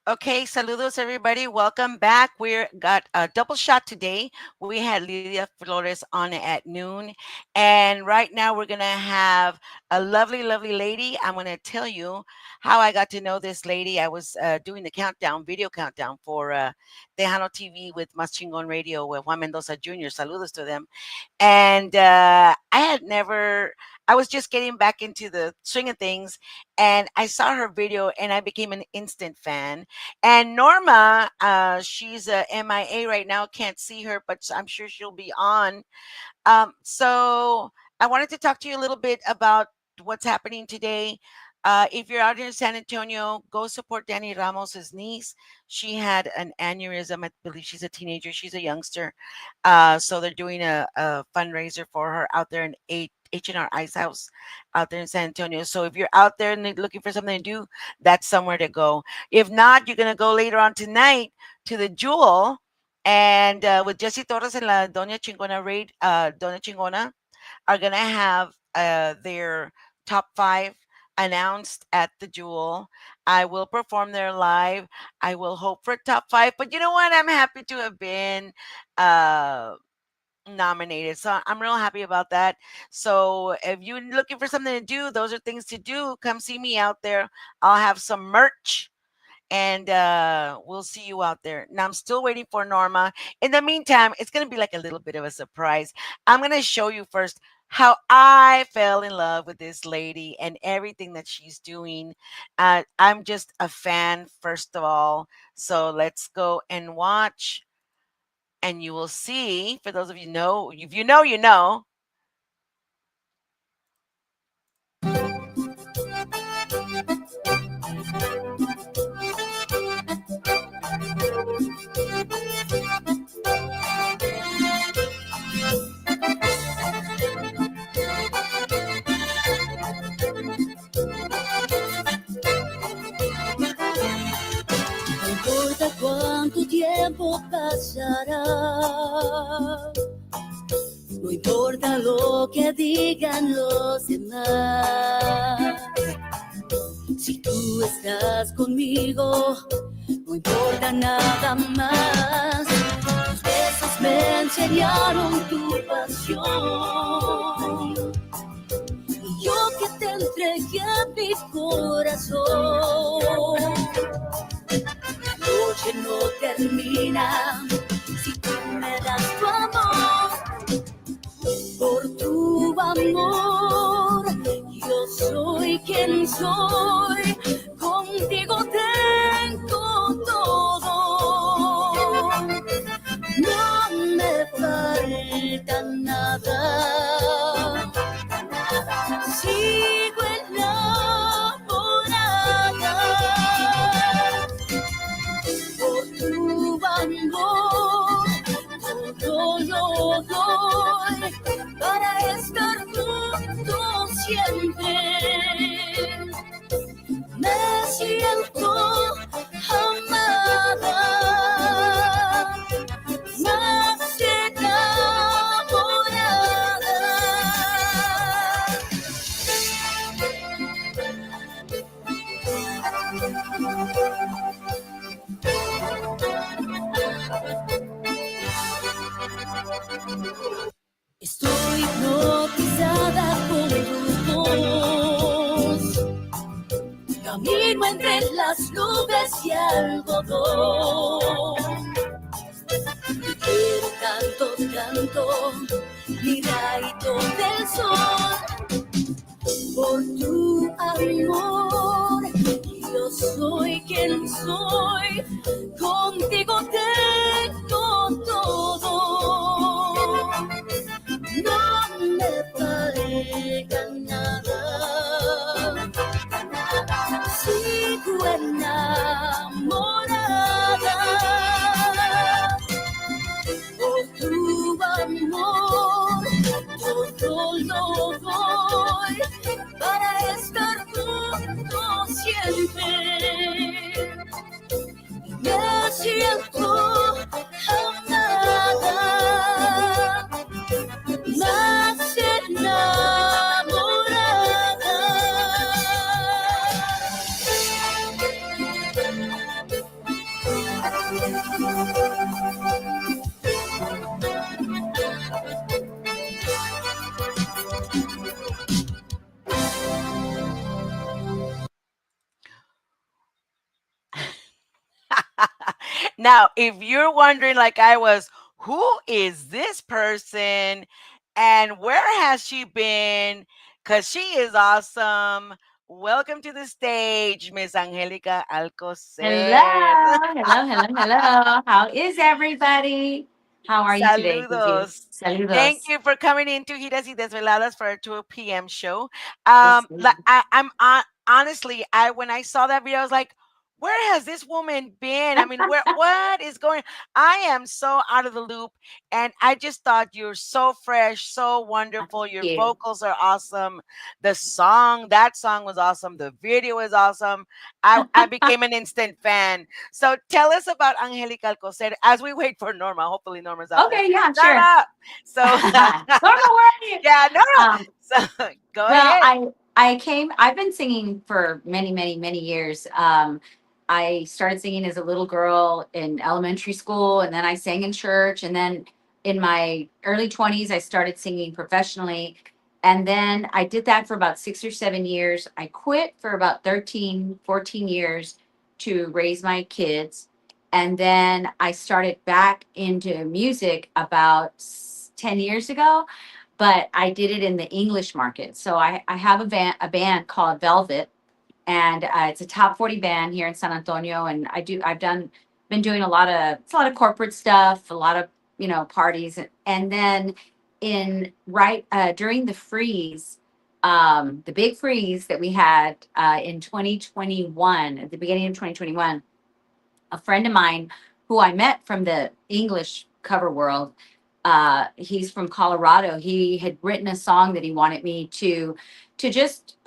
Okay, saludos everybody. Welcome back. We got a double shot today. We had Lidia Flores on at noon, and right now we're gonna have a lovely, lovely lady. I'm gonna tell you how I got to know this lady. I was doing the countdown, video countdown for Tejano TV with Mas Chingon Radio with Juan Mendoza Jr. Saludos to them. And I had never. I was just getting back into the swing of things, and I saw her video, and I became an instant fan. And Norma, she's a MIA right now. Can't see her, but I'm sure she'll be on. So I wanted to talk to you a little bit about what's happening today. If you're out in San Antonio, go support Danny Ramos's niece. She had an aneurysm. I believe she's a teenager. She's a youngster. So they're doing a fundraiser for her out there in H&R Ice House out there in San Antonio. So if you're out there and looking for something to do, that's somewhere to go. If not, you're gonna go later on tonight to the Jewel and with Jesse Torres and La Doña Chingona raid, Doña Chingona are gonna have their top five announced at the Jewel. I will perform there live. I will hope for top five, but you know what? I'm happy to have been uh nominated. So I'm real happy about that. So if you're looking for something to do, those are things to do. Come see me out there. I'll have some merch and we'll see you out there. Now I'm still waiting for Norma. In the meantime, it's gonna be like a little bit of a surprise. I'm gonna show you first how I fell in love with this lady and everything that she's doing. I'm just a fan, first of all. So let's go and watch, and you will see. For those of you know, if you know, you know. No importa cuánto tiempo pasará, no importa lo que digan los demás. Si tú estás conmigo, no importa nada más. Tus besos me enseñaron tu pasión. Y yo que te entregué mi corazón. La noche no termina si tú me das tu amor. Por tu amor, yo soy quien soy. Contigo tengo todo. No me falta nada. Sigo enamorada. Por tu amor, todo lo doy para estar juntos siempre. Me siento amada, más enamorada. Estoy hipnotizada por tu voz. Camino entre las nubes y algodón. Te quiero tanto, tanto, mi rayito del sol. Por tu amor, yo soy quien soy. Contigo tengo todo. No me falta nada. Sigo enamorada. Por tu amor, todo lo doy para estar juntos siempre. Me siento amada, más enamorada. Now, if you're wondering, like I was, who is this person and where has she been? Because she is awesome. Welcome to the stage, Miss Angelica Alcoser. Hello, hello, hello, hello. How is everybody? How are you today, Gigi? Saludos. Thank Saludos. you for coming into Giras y Desveladas for our 2 p.m. show. Yes, Honestly, I when I saw that video, I was like, where has this woman been? I mean, what is going? I am so out of the loop, and I just thought you're so fresh, so thank wonderful. Your you. vocals are awesome. That song was awesome. The video is awesome. I became an instant fan. So tell us about Angelica Alcocer as we wait for Norma. Hopefully Norma's out there. Okay, yeah, sure. Norma. So Norma, where are you? yeah, Norma. Um, So go Well, ahead. I've been singing for many, many, many years. I started singing as a little girl in elementary school, and then I sang in church, and then in my early 20s I started singing professionally. And then I did that for about 6 or 7 years. I quit for about 13, 14 years to raise my kids. And then I started back into music about 10 years ago, but I did it in the English market. So I have a band called Velvet, and it's a top 40 band here in San Antonio. And been doing it's a lot of corporate stuff, a lot of parties, and then during the freeze, the big freeze that we had in 2021, at the beginning of 2021, a friend of mine who I met from the English cover world. He's from Colorado. He had written a song that he wanted me to just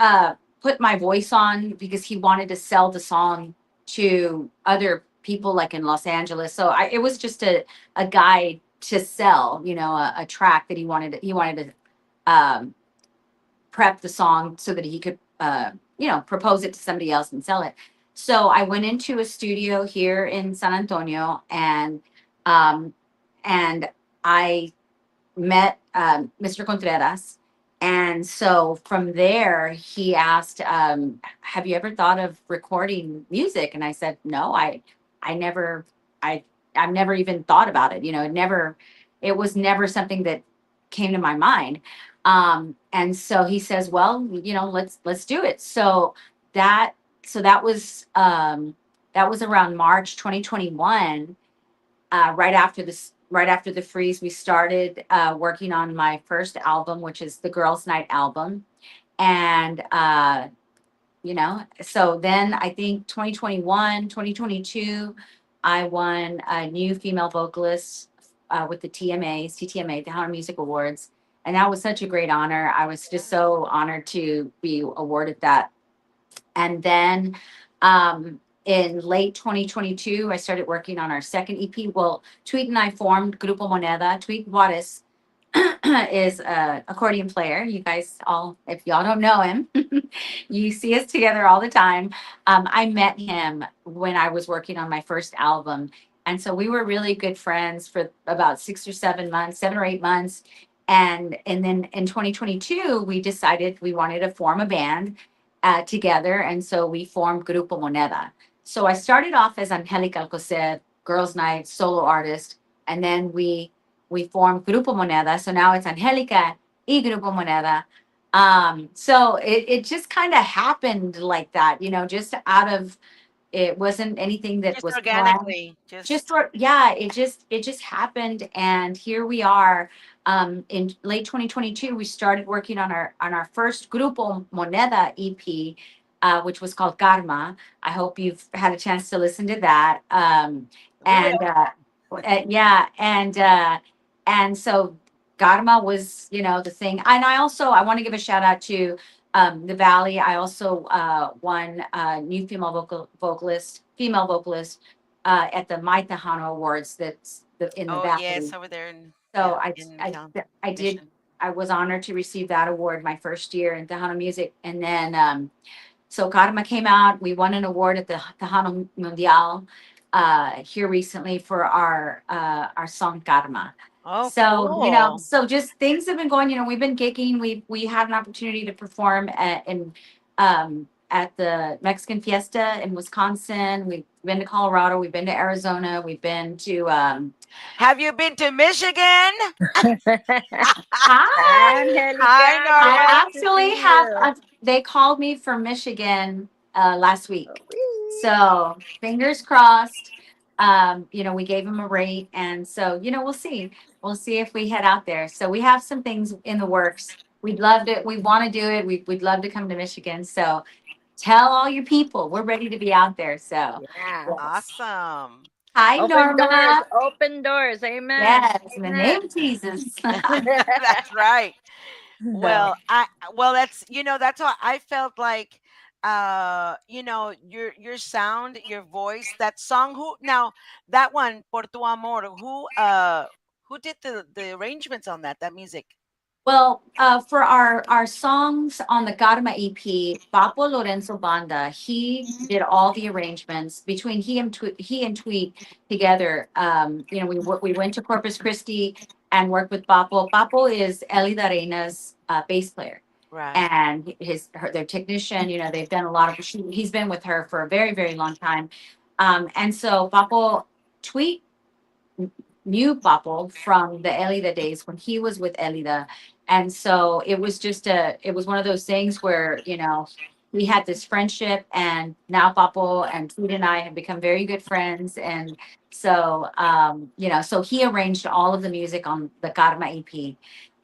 put my voice on, because he wanted to sell the song to other people like in Los Angeles. So it was just a guide to sell, a track that he wanted to prep the song so that he could, propose it to somebody else and sell it. So I went into a studio here in San Antonio, um, and I met Mr. Contreras. And so from there, he asked, "Have you ever thought of recording music?" And I said, "No, I never, I, I've never even thought about it. It was never something that came to my mind." And so he says, "Well, let's do it." That, so that was around March 2021. Right after the freeze, we started working on my first album, which is the Girls Night album. And so then I think 2021, 2022, I won a new female vocalist with the TMA, the Honor Music Awards. And that was such a great honor. I was just so honored to be awarded that. And then in late 2022, I started working on our second EP. Well, Tweet and I formed Grupo Moneda. Tweet Juarez is a accordion player. You guys all, if y'all don't know him, you see us together all the time. I met him when I was working on my first album. And so we were really good friends for about 6 or 7 months, 7 or 8 months. And then in 2022, we decided we wanted to form a band together. And so we formed Grupo Moneda. So I started off as Angelica Alcoser, girls' night, solo artist. And then we formed Grupo Moneda. So now it's Angelica y Grupo Moneda. So it just kind of happened like that, just out of, it wasn't anything that Just was planned. organically. Just Just for, yeah, it just happened, and here we are. In late 2022, we started working on our first Grupo Moneda EP, which was called Karma. I hope you've had a chance to listen to that. we And will. Yeah, and so Karma was, the thing. And I want to give a shout out to the Valley. I also won new female vocalist at the My Tejano Awards. In the Oh yes, Valley. over there in So yeah, in I did. Mission. I was honored to receive that award my first year in Tejano music, and then so Karma came out. We won an award at the Tejano Mundial here recently for our song Karma. Oh, So cool. so just things have been going. We've been gigging. We had an opportunity to perform in at the Mexican Fiesta in Wisconsin. We've been to Colorado. We've been to Arizona. We've been to Have you been to Michigan? hi. Hi, Angelica, I glad Norma. to actually see have. you. They called me from Michigan last week, Whee! so fingers crossed. We gave them a rate, and so we'll see. We'll see if we head out there. So we have some things in the works. We'd love to. We want to do it. We'd love to come to Michigan. So tell all your people we're ready to be out there. So Yeah. yes. Awesome. Hi, Open doors, Norma. open doors. Amen. Yes, in the name of Jesus. That's right. Well, that's that's how I felt like your sound, your voice, that song. Who now that one Por tu amor, who did the arrangements on that music? Well, for our songs on the Karma EP, Papo Lorenzo Banda, he did all the arrangements between he and Tweet together. We went to Corpus Christi and worked with Papo. Papo is Elida Reina's bass player, Right. and their technician. They've done a lot of. He's been with her for a very very long time, and so Papo Tweet knew Papo from the Elida days when he was with Elida. And so it was one of those things where, we had this friendship, and now Papo and Tweet and I have become very good friends. And so, so he arranged all of the music on the Karma EP.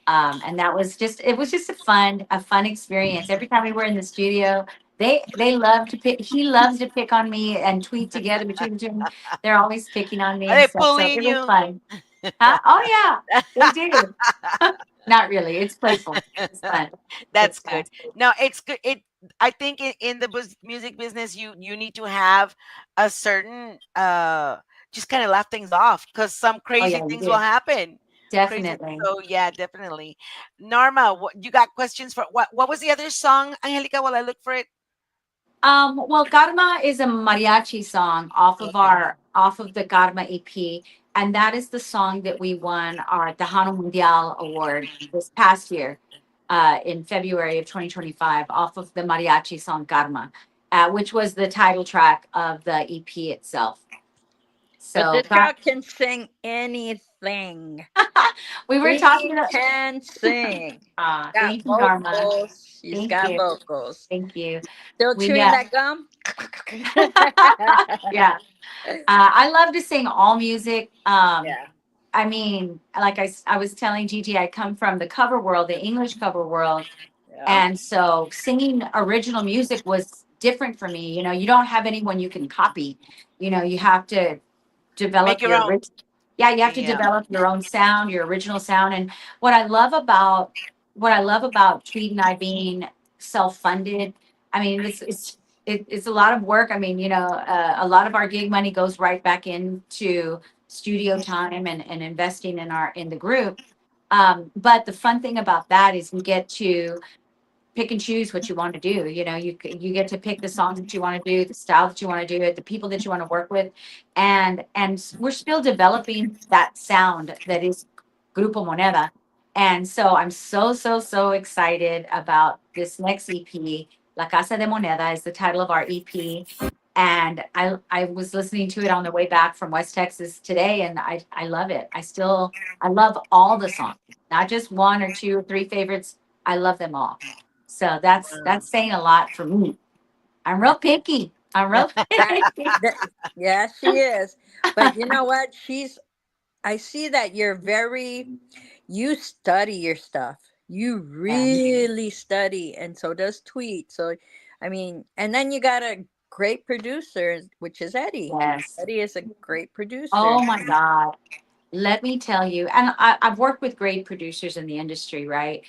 And it was just a fun experience. Every time we were in the studio, they love to pick, he loves to pick on me and Tweet together between the two. They're always picking on me Are and they stuff. So bullying it was you? fun. Huh? Oh yeah, they do. Not really. It's playful. It's fun. That's It's fun. good. No, it's good. I think in the music business, you need to have a certain just kind of laugh things off, because some Oh crazy yeah, you things will do. happen. Crazy. Definitely. So yeah, definitely. Norma, you got questions for what was the other song, Angelica? While I look for it. Well, Karma is a mariachi song Okay. off of the Karma EP, and that is the song that we won our Tejano Mundial award this past year, in February of 2025, off of the mariachi song Karma, which was the title track of the EP itself. But So, this girl can sing anything. we were She talking about. can sing. Got Thank you, Norma. vocals. She's Thank got you. vocals. Thank you. Still We chewing that gum? yeah. I love to sing all music. Yeah. I mean, like I was telling Gigi, I come from the cover world, the English cover world. Yeah. And so singing original music was different for me. You don't have anyone you can copy. You have to Make develop your your own. orig- yeah, you have to Yeah. develop your own sound, your original sound. And what I love about what I love about Tweed and I being self-funded, I mean, it's a lot of work. I mean, a lot of our gig money goes right back into studio time and investing in the group. But the fun thing about that is we get to pick and choose what you want to do. You get to pick the songs that you want to do, the style that you want to do it, the people that you want to work with, and we're still developing that sound that is Grupo Moneda. And so I'm so excited about this next EP. La Casa de Moneda is the title of our EP. And I was listening to it on the way back from West Texas today, and I love it. I love all the songs, not just one or two or three favorites. I love them all. So that's saying a lot for me. I'm real picky. I'm real picky. That- yeah, she is. But you know what? I see that you study your stuff. You Yeah. really study, and so does Tweet. So, I mean, and then you got a great producer, which is Eddie. Yes. Eddie is a great producer. Oh my God. Let me tell you, and I've worked with great producers in the industry, right?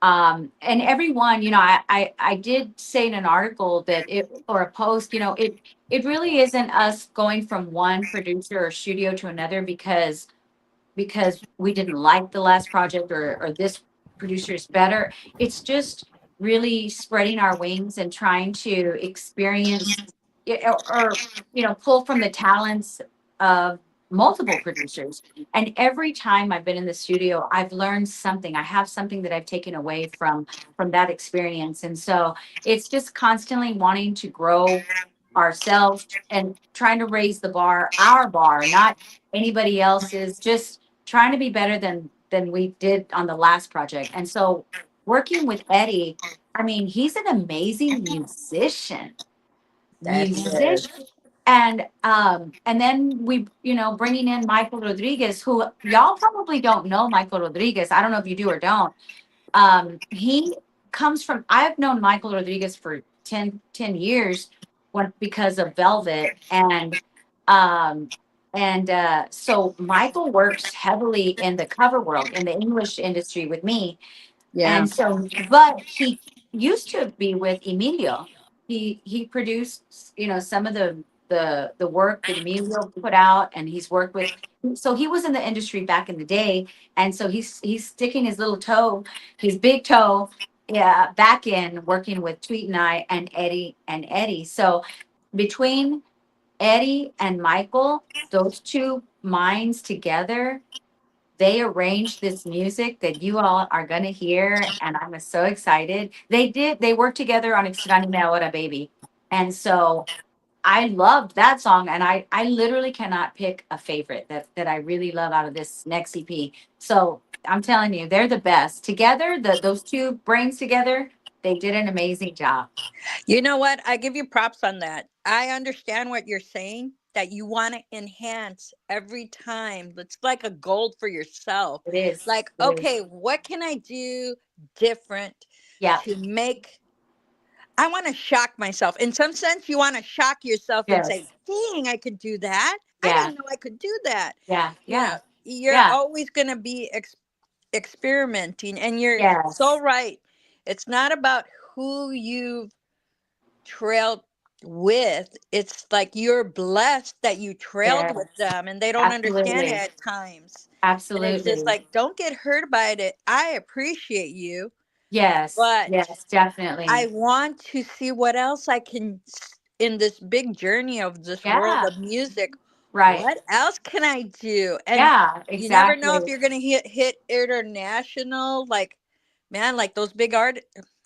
And everyone, I did say in an article that or a post, it really isn't us going from one producer or studio to another because we didn't like the last project or this producer is better. It's just really spreading our wings and trying to experience it, or pull from the talents of multiple producers. And every time I've been in the studio, I've learned something. I have something that I've taken away from that experience. And so it's just constantly wanting to grow ourselves and trying to raise the bar, our bar, not anybody else's, just trying to be better than we did on the last project. And so working with Eddie, I mean, he's an amazing musician. That he Musician. is. And then we, bringing in Michael Rodriguez, who y'all probably don't know Michael Rodriguez. I don't know if you do or don't. He comes from, I've known Michael Rodriguez for ten years because of Velvet. So Michael works heavily in the cover world, in the English industry with me. Yeah. And so, but he used to be with Emilio. He produced, some of the work that Emilio put out, and he's worked with. So he was in the industry back in the day, and so he's sticking his little toe, his big toe, yeah, back in working with Tweet and I and Eddie. So between Eddie and Michael, those two minds together, they arranged this music that you all are going to hear, and I'm so excited. They worked together on Extraña Ahora Baby. And so I loved that song, and I literally cannot pick a favorite that I really love out of this next EP. So I'm telling you, they're the best. Together, those two brains together, they did an amazing job. You know what? I give you props on that. I understand what you're saying, that you want to enhance every time. It's like a goal for yourself. It is. Like, It is. okay, what can I do different Yeah. to make I want to shock myself. In some sense, you want to shock yourself and say, Yes. dang, I could do that. I Yeah. didn't know I could do that. Yeah. You know, Yeah. you're Yeah. always going to be experimenting, and you're so Yes. right. It's not about who you've trailed with. It's like you're blessed that you trailed with Yes. them, and they don't understand it Absolutely. at times. And it's just Absolutely. like, don't get hurt by it. I appreciate you, Yes. but Yes. Definitely. I want to see what else I can in this big journey of this world Yeah. of music. Right. What else can I do? And Yeah. you never know if Exactly. you're going to hit international, like, man, like those big art.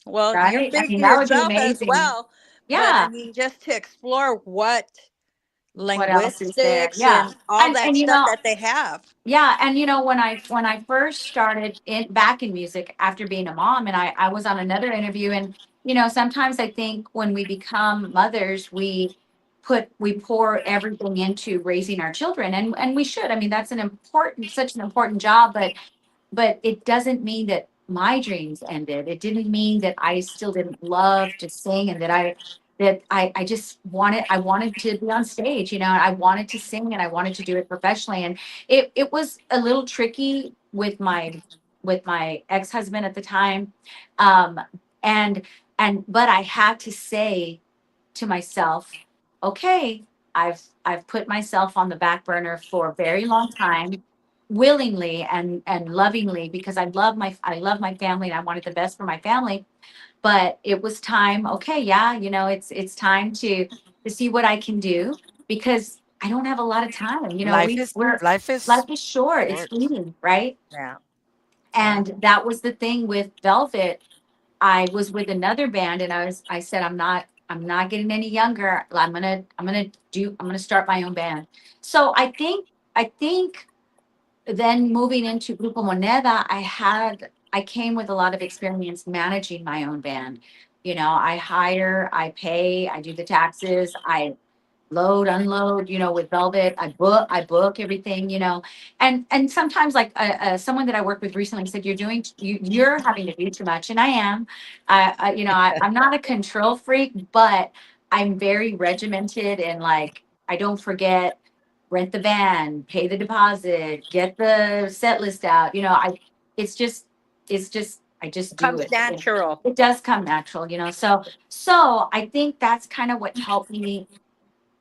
Well, you're Right. I big mean, that would be yourself as amazing. well, but I Yeah. mean, just to explore what What else is there? linguistics Yeah. and all And that stuff that they have. yeah, and when I first started in back in music after being a mom, and I was on another interview, and sometimes I think when we become mothers, we pour everything into raising our children, and we should. I mean, that's such an important job, but it doesn't mean that my dreams ended. It didn't mean that I still didn't love to sing, and that I just wanted to be on stage, and I wanted to sing, and I wanted to do it professionally. And it was a little tricky with my ex-husband at the time. Um and but I had to say to myself, okay, I've put myself on the back burner for a very long time, willingly and lovingly, because I love my family, and I wanted the best for my family. But it was time. Okay, yeah, it's time to see what I can do, because I don't have a lot of time. Life is life Life is is short. It's short. fleeting, right? Yeah. Yeah. And that was the thing with Velvet. I was with another band, and I said, I'm not getting any younger. I'm gonna start my own band. So I think then moving into Grupo Moneda, I came with a lot of experience managing my own band. I hire, I pay, I do the taxes, I load, unload, with Velvet. I book everything, and sometimes, like, someone that I worked with recently said, you're having to do too much, and I am. I'm not a control freak, but I'm very regimented, and, like, I don't forget, rent the van, pay the deposit, get the set list out. I just do Comes it. natural. It does come natural. So I think that's kind of what helped me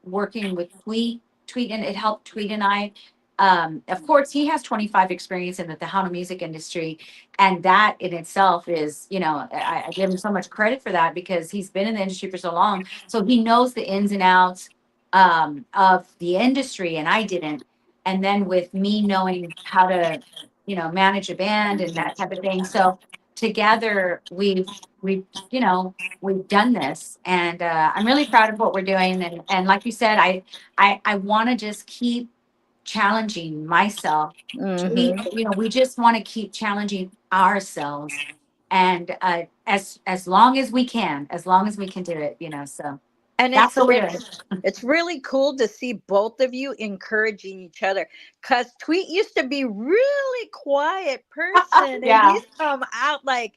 working with Tweet, and it helped Tweet and I. Of course, he has 25 experience in the Tejano music industry, and that in itself is, I give him so much credit for that, because he's been in the industry for so long, so he knows the ins and outs of the industry, and I didn't. and then with me knowing how to, manage a band and that type of thing. So together we've done this, and I'm really proud of what we're doing. And like you said, I want to just keep challenging myself. Mm-hmm. We just want to keep challenging ourselves, and as long as we can, do it. So And that's what we're doing. it's really cool to see both of you encouraging each other. Cause Tweet used to be really quiet person, and Yeah. he's come out like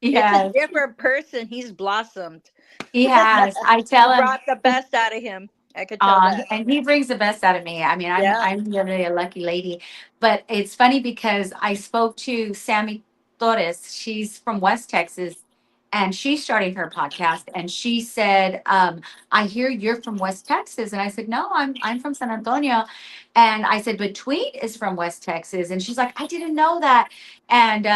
it's a Yes, different person. He's blossomed. he has. I You tell him. brought the best out of him. I could tell that. And he brings the best out of me. I mean, I'm Yeah. I'm really a lucky lady. But it's funny because I spoke to Sammy Torres. She's from West Texas, and she's starting her podcast. And she said, "I hear you're from West Texas." And I said, "No, I'm from San Antonio." And I said, "But Tweet is from West Texas." And she's like, "I didn't know that." And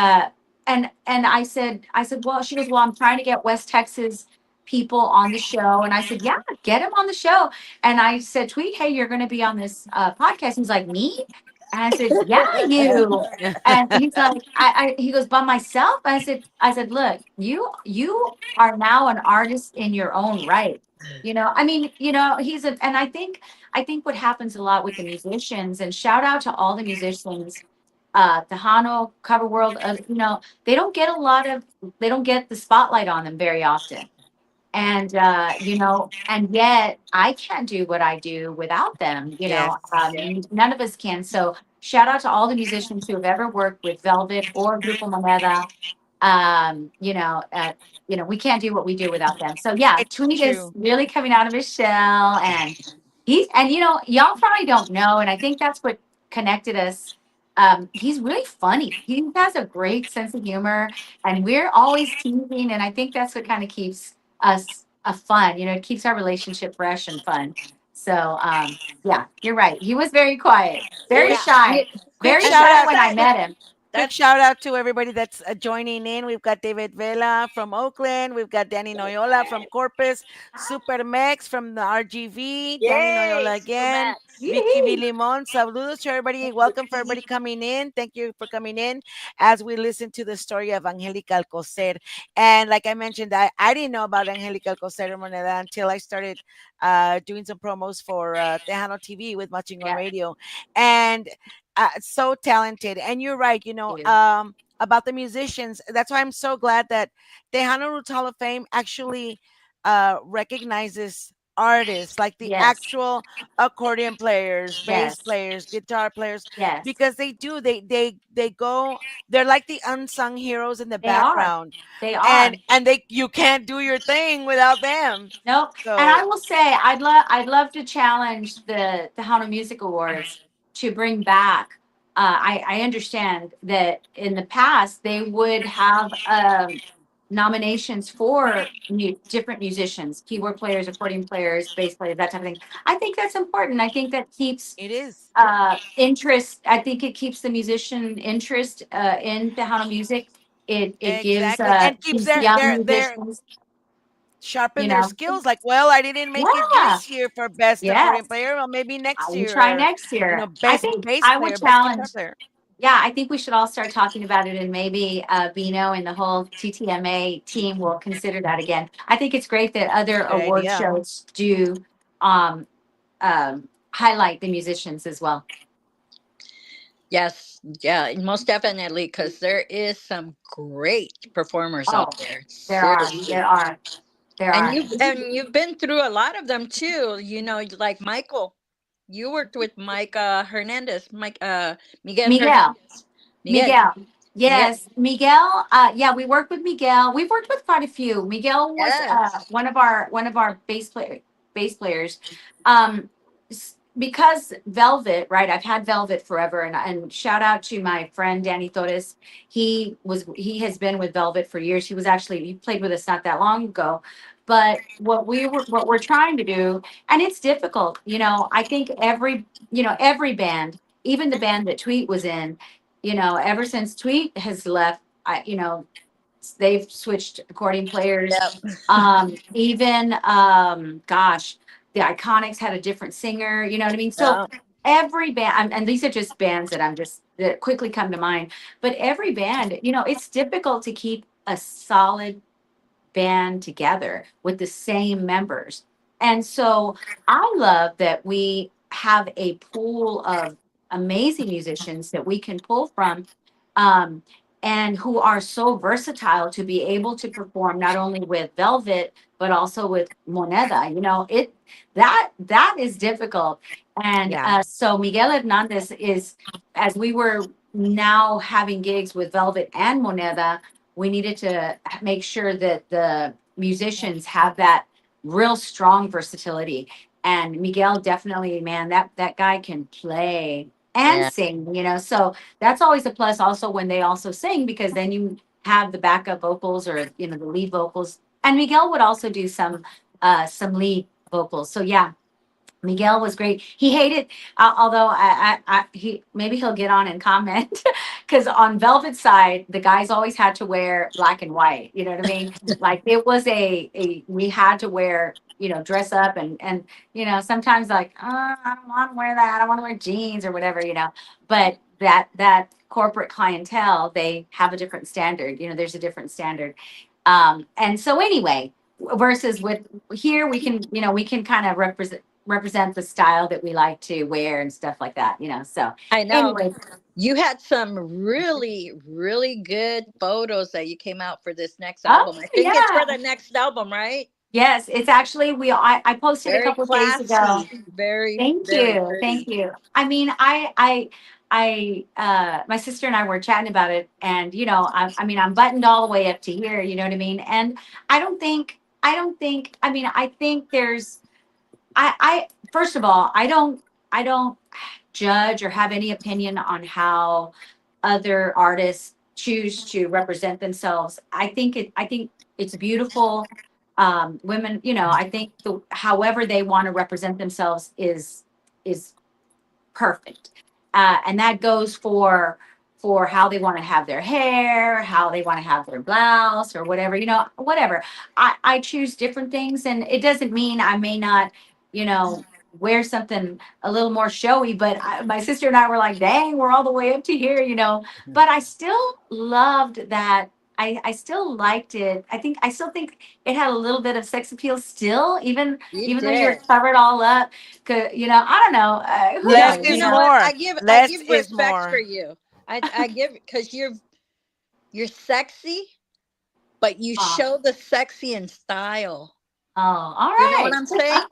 I said, "Well," she goes, "Well, I'm trying to get West Texas people on the show." And I said, "Yeah, get him on the show." And I said, "Tweet, hey, you're going to be on this podcast." He's like, "Me?" And I said, "Yeah, you." And he's like, he goes, "By myself?" I said, "Look, you are now an artist in your own right." I mean, and I think what happens a lot with the musicians, and shout out to all the musicians, Tejano, Cover World, they don't get they don't get the spotlight on them very often. And and yet I can't do what I do without them. Yes. None of us can. So shout out to all the musicians who have ever worked with Velvet or Grupo Moneda. We can't do what we do without them. So yeah, It's Tweet is true. really coming out of his shell, and y'all probably don't know, and I think that's what connected us. He's really funny. He has a great sense of humor, and we're always teasing, and I think that's what kind of keeps us a fun. It keeps our relationship fresh and fun. So yeah, you're right. He was very quiet, very Quick, Yeah. shy, You, quick very and shout shy out. when I Quick, met him. quick that's shout out to everybody that's joining in. We've got David Vela from Oakland. We've got Danny Noyola from Corpus. Super Mex from the RGV. Danny yay, Noyola Super again. Max. Vicky Yee. Villimon. Saludos to everybody. Welcome for everybody coming in. Thank you for coming in as we listen to the story of Angelica Alcoser. And like I mentioned, I didn't know about Angelica Alcoser Moneda until I started doing some promos for Tejano TV with Matching on Yeah, Radio. And so talented. And you're right, you. about the musicians. That's why I'm so glad that Tejano Roots Hall of Fame actually recognizes artists like the Yes, actual accordion players, bass yes, players, guitar players, yes. because they do. They go. They're like the unsung heroes in the They are. background, They are. and they you can't do your thing without them. Nope. And So I will say, I'd love to challenge the Hana Music Awards to bring back. I understand that in the past they would have nominations for different musicians, keyboard players, accordion players, bass players, that type of thing. I think that's important. I think that keeps it is interest. I think it keeps the musician interest in Tejano music. It gives exactly, and keeps young their musicians, sharpen you their know. skills. Like, well, I didn't make it Yeah. this year for best accordion Yes. player. Well, maybe I next will year, try or next year. I best think bass I would player, best guitar challenge. player. Yeah, I think we should all start talking about it, and maybe Bino and the whole TTMA team will consider that again. I think it's great that It's other a good award idea. shows do um, highlight the musicians as well. Yes, yeah, most definitely, because there is some great performers out Oh, there. there are, Seriously. there are, there And are. you've been through a lot of them too. Like Michael. You worked with Mike Hernandez, Miguel Miguel. Hernandez. Miguel. Miguel. Miguel. Yes, Miguel. Yeah, we worked with Miguel. We've worked with quite a few. Miguel was Yes. one of our bass players. Because Velvet, right? I've had Velvet forever, and shout out to my friend Danny Torres. He has been with Velvet for years. He played with us not that long ago. But what we're trying to do, and it's difficult. I think every band, even the band that Tweet was in, ever since Tweet has left, they've switched accordion players. Yep. Even gosh, the Iconics had a different singer. You know what I mean? So Yeah. every band, and these are just bands that I'm just that quickly come to mind, but every band, it's difficult to keep a solid band together with the same members. And so I love that we have a pool of amazing musicians that we can pull from, um, and who are so versatile to be able to perform not only with Velvet but also with Moneda. That is difficult. And Yeah. so Miguel Hernandez is, as we were now having gigs with Velvet and Moneda, we needed to make sure that the musicians have that real strong versatility. And Miguel definitely, man, that guy can play and Yeah. sing, So that's always a plus also when they also sing, because then you have the backup vocals, or the lead vocals. And Miguel would also do some lead vocals. So yeah, Miguel was great. He hated, although he maybe he'll get on and comment, because on Velvet's side, the guys always had to wear black and white. You know what I mean? Like it was a we had to wear, dress up, and sometimes like, I don't want to wear that. I want to wear jeans or whatever. But that corporate clientele, they have a different standard. There's a different standard. And so anyway, versus with here, we can kind of represent the style that we like to wear and stuff like that. So I know. anyway, You had some really, really good photos that you came out for this next oh album. I think it's for yeah, the next album, right? yes, it's actually I posted a Very couple of days ago. classy, very, Thank very you, thank pretty. you. I mean, my sister and I were chatting about it, and I mean, I'm buttoned all the way up to here. You know what I mean? And I don't think. I mean, I think there's. I first of all, I don't judge or have any opinion on how other artists choose to represent themselves. I think it's beautiful. Women, I think however they want to represent themselves is perfect. And that goes for how they want to have their hair, how they want to have their blouse, or whatever, whatever. I choose different things, and it doesn't mean I may not, you know, wear something a little more showy. But my sister and I were like, dang, we're all the way up to here. Mhm. But I still loved that. I still liked it. I still think it had a little bit of sex appeal still, even You even though you're did. covered all up. I don't know. Who You know, Less knows? you is know what? more. I Less give is respect for more. you. I give because you're sexy, but you Oh, show the sexy in style. oh, all You know what right. I'm saying?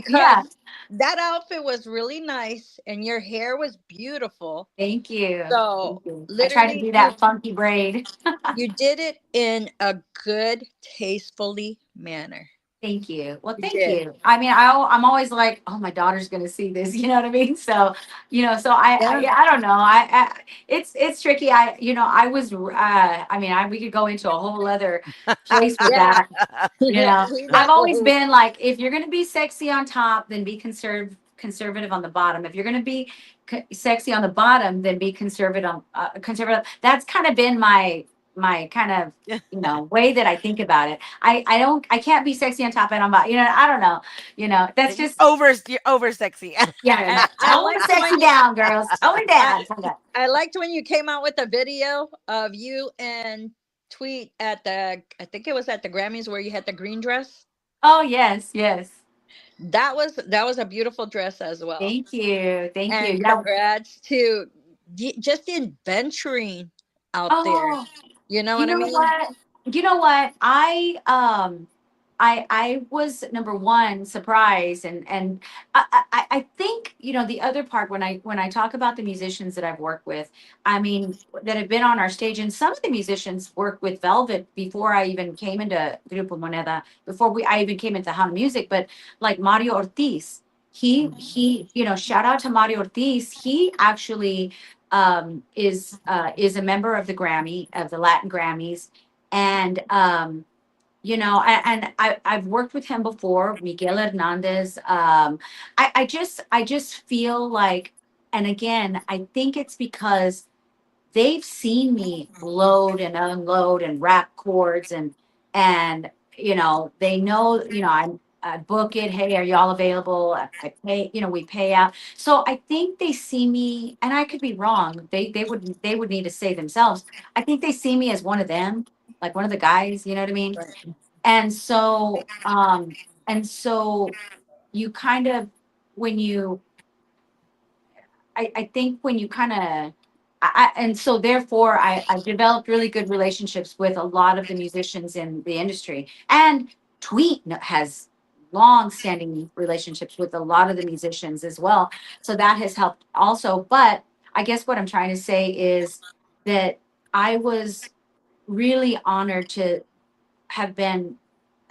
Yeah. Because that outfit was really nice and your hair was beautiful. Thank you. Thank So you. I tried to literally do that funky braid. you did it in a good, tastefully manner. Thank you. Well, You thank did. you. I mean, I'm always like, oh, my daughter's going to see this. You know what I mean? So, so Yeah. yeah, I don't know. It's tricky. I was, I mean, we could go into a whole other place with Yeah. that. We I've always know. been like, if you're going to be sexy on top, then be conservative on the bottom. If you're going to be sexy on the bottom, then be conservative. That's kind of been my kind of way that I think about it. I can't be sexy on top and on bottom. I don't know. That's just You're over sexy. yeah. I Tone the liked sexy when you down, girls. Tone it I, down. I liked when you came out with a video of you and Tweet at the I think it was at the Grammys where you had the green dress. Oh yes, yes. That was a beautiful dress as well. Thank you. Thank you. And Yeah. congrats to just the adventuring out there. Oh, You know you what I know mean? what? You know what? I was number one surprised, and I think the other part when I talk about the musicians that I've worked with, I mean that have been on our stage, and some of the musicians worked with Velvet before I even came into Grupo Moneda, before I even came into Hana Music, but like Mario Ortiz, he shout out to Mario Ortiz. He actually is a member of the Latin Grammys, and I've worked with him before, Miguel Hernandez. I just feel like, and again, I think it's because they've seen me load and unload and rap chords, and they know, book it. Hey, are y'all available? I pay, we pay out. So I think they see me, and I could be wrong. They would need to say themselves. I think they see me as one of them, like one of the guys. You know what I mean? Right. And so, you kind of, when you I think when you kind of, and so therefore I developed really good relationships with a lot of the musicians in the industry. And Tweet has long-standing relationships with a lot of the musicians as well. So that has helped also. But I guess what I'm trying to say is that I was really honored to have been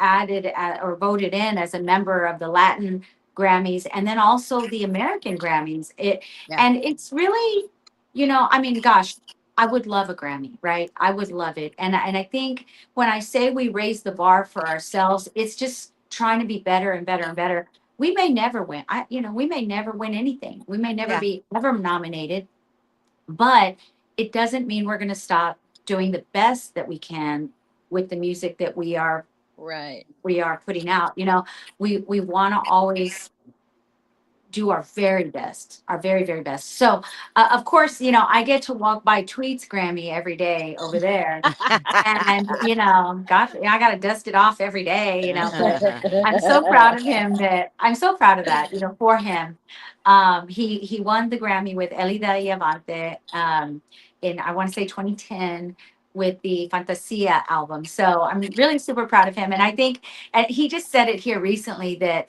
or voted in as a member of the Latin Grammys and then also the American Grammys. Yeah. And it's really, I mean, gosh, I would love a Grammy, right? I would love it. And I think when I say we raise the bar for ourselves, it's just trying to be better and better and better. We may never win. We may never win anything. We may never Yeah. be ever nominated, but it doesn't mean we're going to stop doing the best that we can with the music that Right. we are putting out. We want to always do our very best, our very, very best. So, of course, I get to walk by Tweet's Grammy every day over there. And, gosh, I got to dust it off every day, but I'm so proud of him that I'm so proud of that, for him. He won the Grammy with Elida y Avante in, I want to say 2010 with the Fantasia album. So I'm really super proud of him. And I think, and he just said it here recently that,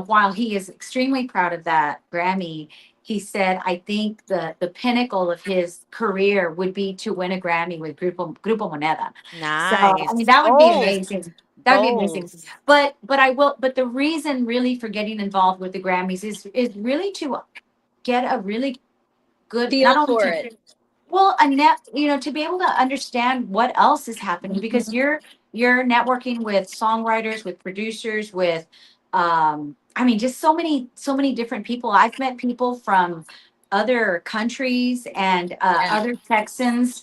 while he is extremely proud of that Grammy, he said, I think the pinnacle of his career would be to win a Grammy with Grupo Moneda. So, I mean, Nice. that would be Goals. amazing. That would be amazing. Goals. But the reason really for getting involved with the Grammys is really to get a really good, not Feel only for to, it. well, a net, to be able to understand what else is happening because you're networking with songwriters, with producers, with I mean just so many different people. I've met people from other countries and Yeah. other Texans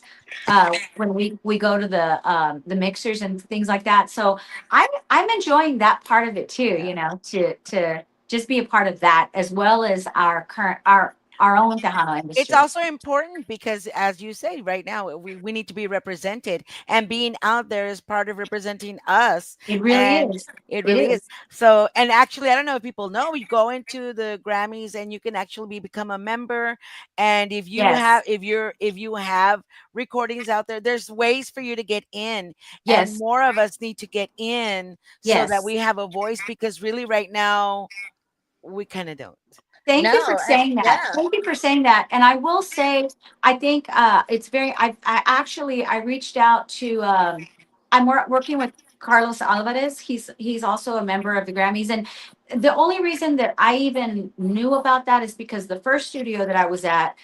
when we go to the mixers and things like that. So I'm enjoying that part of it too, Yeah. to just be a part of that as well as our own Tejano It's industry. also important because, as you say, right now we need to be represented, and being out there is part of representing us. It really And is. it It really is. is. So, and actually, I don't know if people know, you go into the Grammys and you can actually become a member. And Yes. if you have recordings out there, there's ways for you to get in, and Yes. more of us need to get in so that Yes. we have a voice, because really right now we kind of don't. Thank you for No. And saying that. yeah. Thank you for saying that. And I will say, I think it's very. I reached out to. I'm working with Carlos Alvarez. He's also a member of the Grammys, and the only reason that I even knew about that is because the first studio that I was at,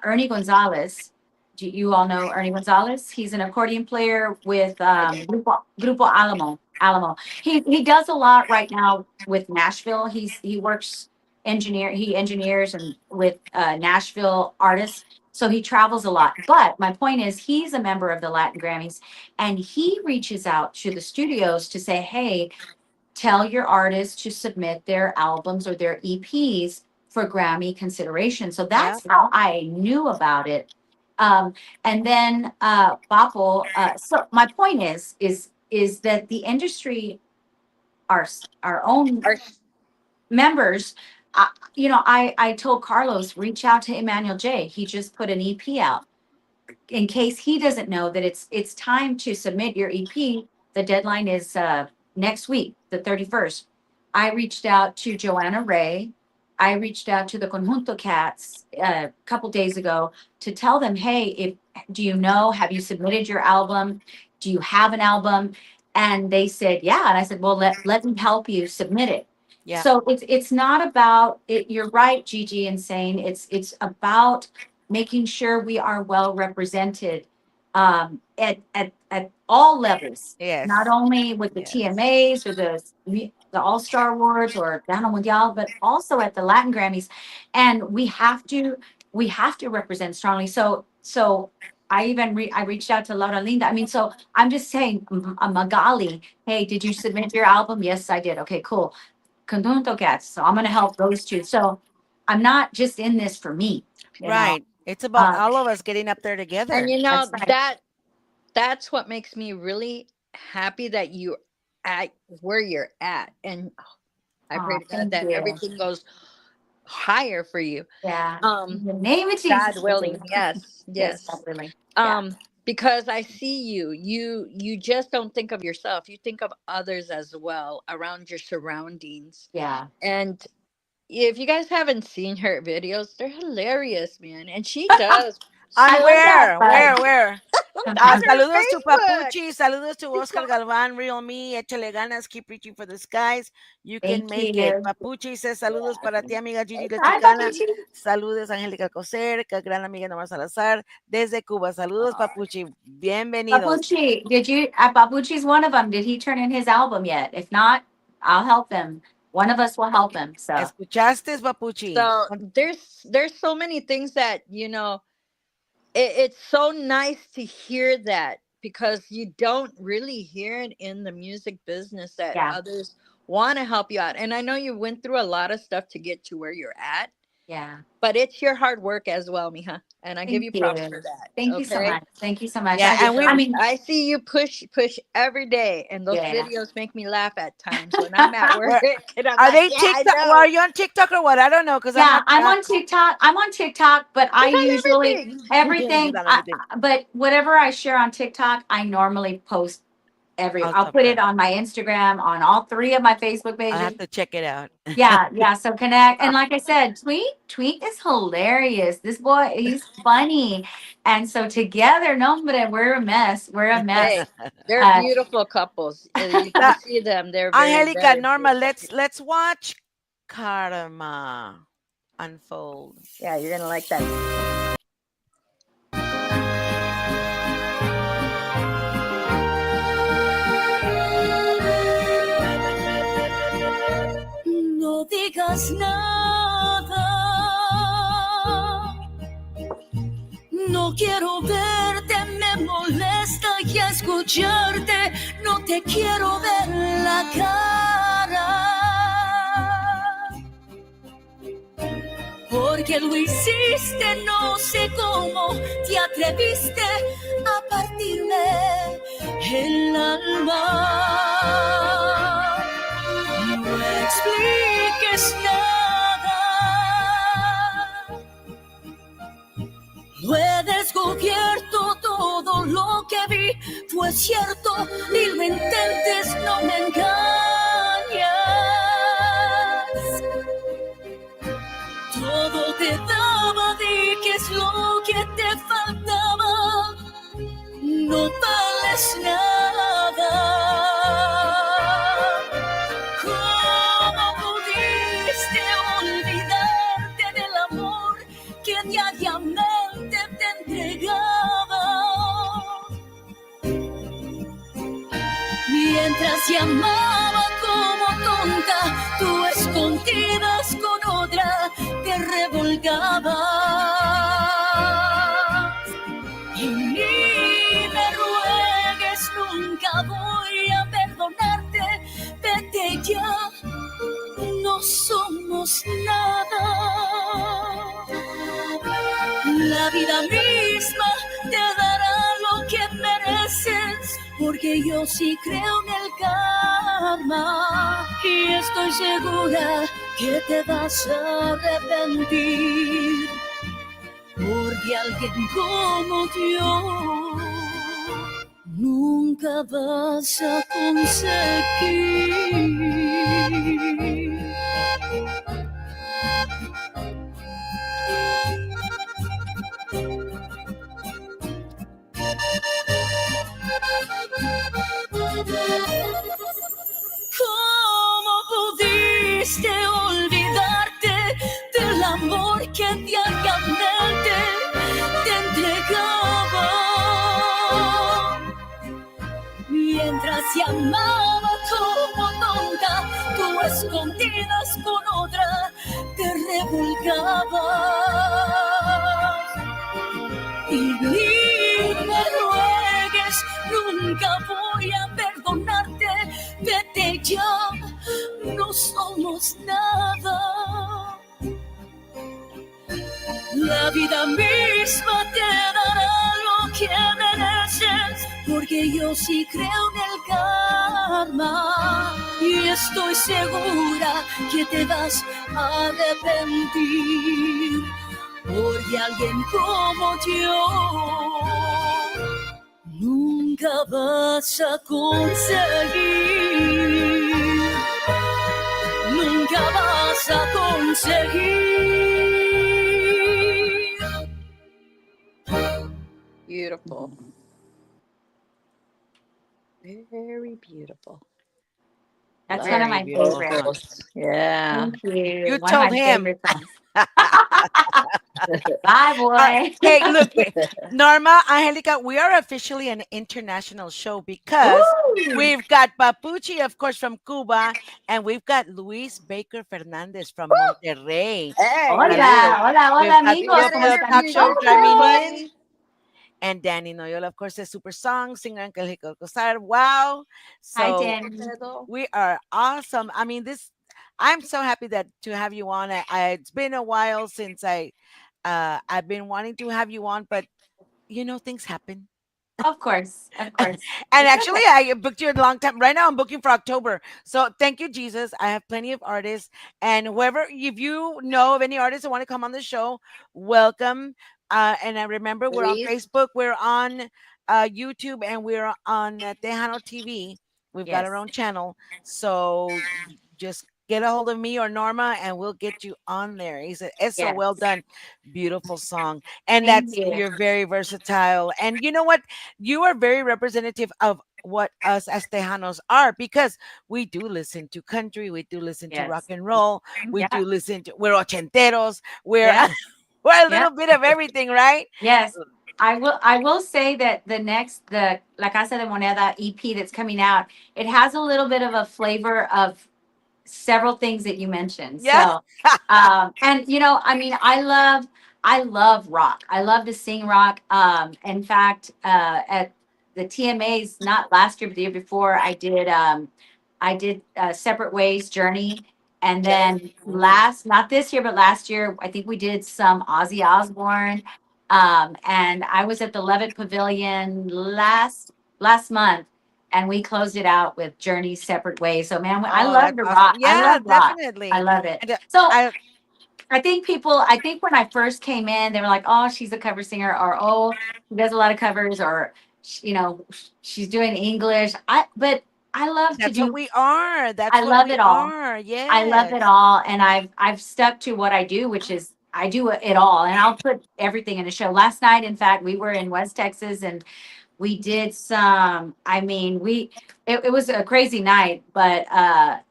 Ernie Gonzalez. Do you all know Ernie Gonzalez? He's an accordion player with I do. Grupo Alamo. Alamo. He does a lot right now with Nashville. He works he engineers and with Nashville artists. So he travels a lot. But my point is, he's a member of the Latin Grammys, and he reaches out to the studios to say, "Hey, tell your artists to submit their albums or their EPs for Grammy consideration." So Yeah. that's how I knew about it. And then Bappo. So my point is that the industry, our own Our, members, I told Carlos, reach out to Emmanuel J. He just put an EP out. In case he doesn't know that it's time to submit your EP, the deadline is next week, the 31st. I reached out to Joanna Ray. I reached out to the Conjunto Cats a couple days ago to tell them, hey, if do you know, have you submitted your album? Do you have an album? And they said, yeah. And I said, well, let me help you submit it. Yeah. So it's not about it. You're right, Gigi, in saying it's about making sure we are well represented at all levels, not Yes. only with the Yes. TMAs or the All Star Awards or Gano Mundial, but also at the Latin Grammys. And we have to represent strongly. So I reached out to Laura Linda. I mean, so I'm just saying, Magali, hey, did you submit your album? Yes, I did. Okay, cool. Conjunto Cats. So I'm gonna help those two. So I'm not just in this for me, you know. Right. It's about Uh, all of us getting up there And together. you know that's right. that's what makes me really happy that you at where you're at. And I pray Oh, to God thank that you. everything goes higher for you. Yeah. Um, In the name of God Jesus, we willing, do. yes, Yes, God yes. willing. Yeah. Um, because I see you. You just don't think of yourself. You think of others as well around your surroundings. Yeah. And if you guys haven't seen her videos, they're hilarious, man. And she does. I On She love that, where? bud. Where? Where? on her Saludos to Facebook. Papuchi, saludos to She's so Oscar Galvan, Real Me, échale ganas, keep reaching for the skies. You can Thank make it. you. Papuchi says saludos Yeah. para ti, amiga Gigi la Hi, Chicana. Papuchi. Saludos, Angélica Alcoser, que gran amiga Nomar Salazar, desde Cuba. Saludos, Papuchi. Bienvenidos. Papuchi, did you? Papuchi's one of them. Did he turn in his album yet? If not, I'll help him. One of us will help him. So ¿Escuchaste, Papuchi? so there's so many things that it's so nice to hear that because you don't really hear it in the music business that yeah, others want to help you out. And I know you went through a lot of stuff to get to where you're at, yeah. but it's your hard work as well, mija. And I give Thank you props for you. that. Thank you so Okay. much. Thank you so much. Yeah, and we I mean, I see you push every day, and those yeah. videos make me laugh at times when I'm at work, were and I'm are like, they yeah, I TikTok? Well, are know. you on TikTok or what? I don't know because I'm Yeah, not. I'm on TikTok. I'm on TikTok, but I He's on usually everything. He's everything. on everything. But whatever I share on TikTok, I normally post I'll Also, put it on my Instagram, on all three of my Facebook I pages. have to check it out. Yeah, yeah. So connect. And like I said, Tweet is hilarious. This boy, he's funny. And so together, no, but we're a mess. We're a mess. Hey, they're Uh, beautiful couples. If you That see them, they're very, Angelica, very Norma, beautiful let's people. let's watch Karma unfold. Yeah, you're gonna like that. No digas nada, no quiero verte, me molesta ya escucharte, no te quiero ver la cara, porque lo hiciste, no sé cómo te atreviste a partirme el alma. No expliques nada. Lo he descubierto, todo lo que vi fue cierto, ni lo intentes, no me engañas. Todo te daba, di que es lo que te faltaba. No vales nada. ¿Cómo pudiste olvidarte del amor que diariamente te entregaba? Mientras llamaba como tonta, tú escondidas con otra te revolcabas. Y ni me ruegues, nunca voy a perdonarte, vete ya, no somos nada. La vida misma te dará lo que mereces, porque yo sí creo en el karma y estoy segura que te vas a arrepentir. Porque alguien como yo nunca vas a conseguir. ¿Cómo pudiste olvidarte del amor que diariamente te entregaba? Mientras llamaba como tonta, tú escondidas con otra te revolcabas. Y ni nunca voy a perdonarte. Vete ya, no somos nada. La vida misma te dará lo que mereces, porque yo sí creo en el karma y estoy segura que te vas a arrepentir, porque alguien como yo nunca vas a conseguir, nunca vas a conseguir. Beautiful. Very beautiful. That's one of Very my beautiful song. favorites. Vocals. Yeah. Thank you. You One of told my him. favorite songs. Bye, boy. Hey, look, Norma, Angelica, we are officially an international show because Woo! we've got Papuchi, of course, from Cuba, and we've got Luis Baker Fernandez from Monterrey. Hey, Salud. Hola, hola, hola, We've got we amigos. Tio got ¿Cómo Phil's están Talk interviews Show with chiming todos? in, everybody. and Danny Noyola, of course, the super song singer, Angelica Alcoser. Wow. Hi, So Danny. we are awesome. I mean, I'm so happy that to have you on. It's been a while since I've been wanting to have you on, but things happen. Of course, of course. And It's actually, okay. I booked you a long time. Right now, I'm booking for October. So thank you, Jesus. I have plenty of artists. And whoever, if you know of any artists that want to come on the show, welcome. And I remember we're on Please. Facebook, we're on YouTube, and we're on Tejano TV. We've got our Yes, own channel. So just get a hold of me or Norma, and we'll get you on there. He said, "It's so well yes. done, beautiful song." And Thank that's you. you're very versatile. And you know what? You are very representative of what us as Tejanos are because we do listen to country, we do listen to rock Yes. and roll, we Yeah, do listen to we're ochenteros, we're yeah, we're a yeah. little bit of everything, right? Yes. I will say that the La Casa de Moneda EP that's coming out, it has a little bit of a flavor of several things that you mentioned. Yeah. So, and I mean, I love rock. I love to sing rock. In fact, at the TMAs, not last year, but the year before, I did Separate Ways Journey. And Okay. then Ooh. not this year, but last year, I think we did some Ozzy Osbourne. And I was at the Levitt Pavilion last month, and we closed it out with Journey Separate Ways. So man, I Oh, love that's the awesome. rock. I Yeah, love rock. I definitely. love it. And So I I think when I first came in, they were like, "Oh, she's a cover singer," or "Oh, she does a lot of covers," or she's doing English. But I love to that's what do. we are. That's I what love we it all. are. I love it Yes. all, and I've stuck to what I do, which is I do it all, and I'll put everything in a show. Last night, in fact, we were in West Texas, and we did some. I mean, it was a crazy night, but